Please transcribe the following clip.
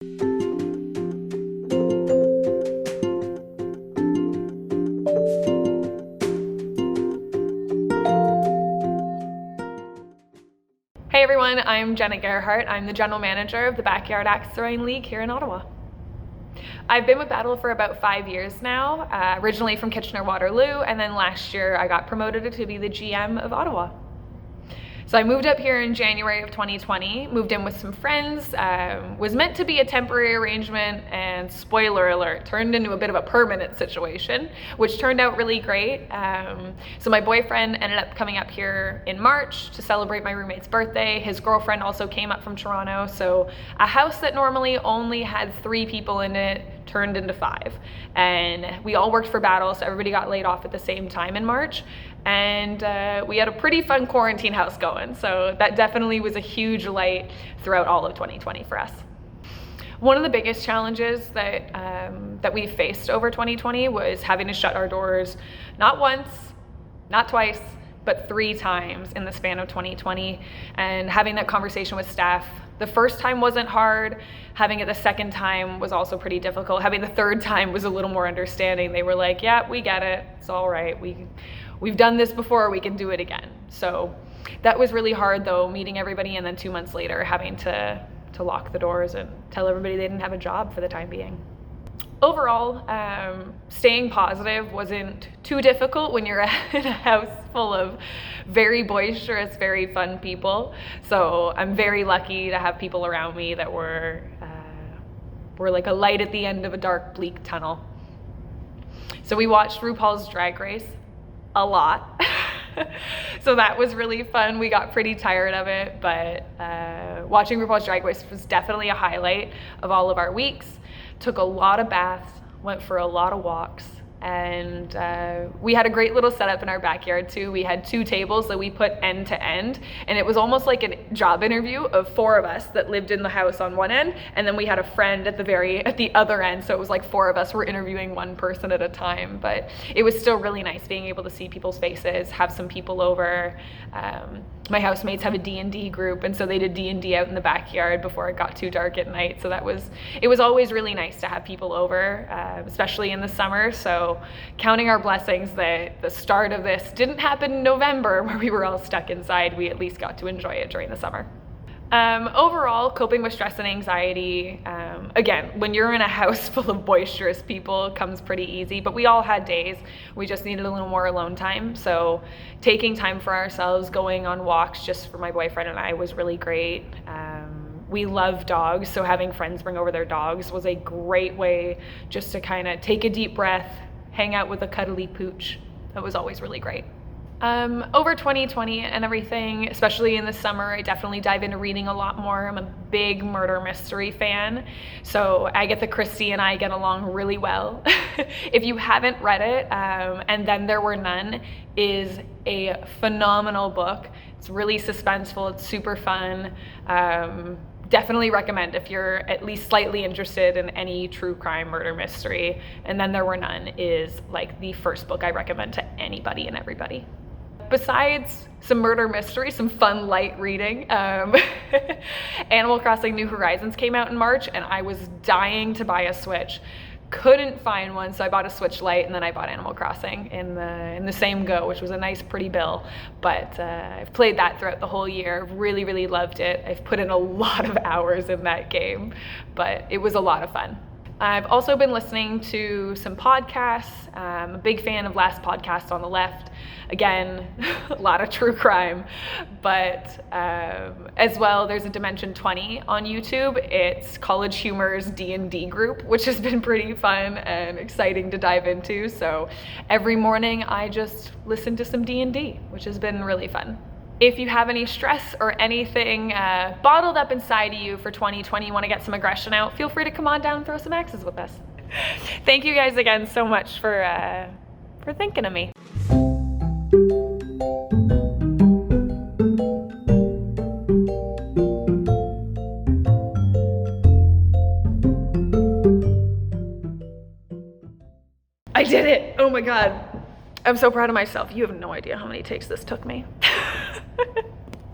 Hey everyone, I'm Jenna Gerhardt. I'm the general manager of the Backyard Axe Throwing League here in Ottawa. I've been with Battle for about 5 years now, originally from Kitchener-Waterloo, and then last year I got promoted to be the GM of Ottawa. So I moved up here in January of 2020, moved in with some friends, was meant to be a temporary arrangement, and spoiler alert, turned into a bit of a permanent situation, which turned out really great. So my boyfriend ended up coming up here in March to celebrate my roommate's birthday. His girlfriend also came up from Toronto. So a house that normally only had 3 people in it turned into 5. And we all worked for Battle, so everybody got laid off at the same time in March. And we had a pretty fun quarantine house going. So that definitely was a huge light throughout all of 2020 for us. One of the biggest challenges that we faced over 2020 was having to shut our doors not once, not twice, but 3 times in the span of 2020, and having that conversation with staff. The first time wasn't hard. Having it the second time was also pretty difficult. Having the third time was a little more understanding. They were like, yeah, we get it. It's all right. We've done this before. We can do it again. So that was really hard though, meeting everybody and then 2 months later having to lock the doors and tell everybody they didn't have a job for the time being. Overall, staying positive wasn't too difficult when you're in a house full of very boisterous, very fun people. So I'm very lucky to have people around me that were like a light at the end of a dark, bleak tunnel. So we watched RuPaul's Drag Race a lot. So that was really fun. We got pretty tired of it, but watching RuPaul's Drag Race was definitely a highlight of all of our weeks. Took a lot of baths, went for a lot of walks, and we had a great little setup in our backyard too. We had 2 tables that we put end to end, and it was almost like a job interview of 4 of us that lived in the house on one end, and then we had a friend at the other end. So it was like 4 of us were interviewing one person at a time, but it was still really nice being able to see people's faces, have some people over. My housemates have a D&D group, and so they did D&D out in the backyard before it got too dark at night. So it was always really nice to have people over, especially in the summer. So counting our blessings that the start of this didn't happen in November where we were all stuck inside. We at least got to enjoy it during the summer. Overall, coping with stress and anxiety, again, when you're in a house full of boisterous people, comes pretty easy, but we all had days. We just needed a little more alone time. So taking time for ourselves, going on walks just for my boyfriend and I was really great. We love dogs, so having friends bring over their dogs was a great way just to kind of take a deep breath, hang out with a cuddly pooch. That was always really great. Over 2020 and everything, especially in the summer, I definitely dive into reading a lot more. I'm a big murder mystery fan, so Agatha Christie and I get along really well. If you haven't read it, And Then There Were None is a phenomenal book. It's really suspenseful, it's super fun. Definitely recommend if you're at least slightly interested in any true crime murder mystery. And Then There Were None is like the first book I recommend to anybody and everybody. Besides some murder mystery, some fun light reading, Animal Crossing New Horizons came out in March and I was dying to buy a Switch. Couldn't find one, so I bought a Switch Lite and then I bought Animal Crossing in the same go, which was a nice pretty bill. But I've played that throughout the whole year. Really, really loved it. I've put in a lot of hours in that game, but it was a lot of fun. I've also been listening to some podcasts. I'm a big fan of Last Podcast on the Left. Again, a lot of true crime, but as well, there's a Dimension 20 on YouTube. It's College Humor's D&D group, which has been pretty fun and exciting to dive into. So every morning I just listen to some D&D, which has been really fun. If you have any stress or anything bottled up inside of you for 2020, you want to get some aggression out, feel free to come on down and throw some axes with us. Thank you guys again so much for thinking of me. I did it! Oh my God. I'm so proud of myself. You have no idea how many takes this took me.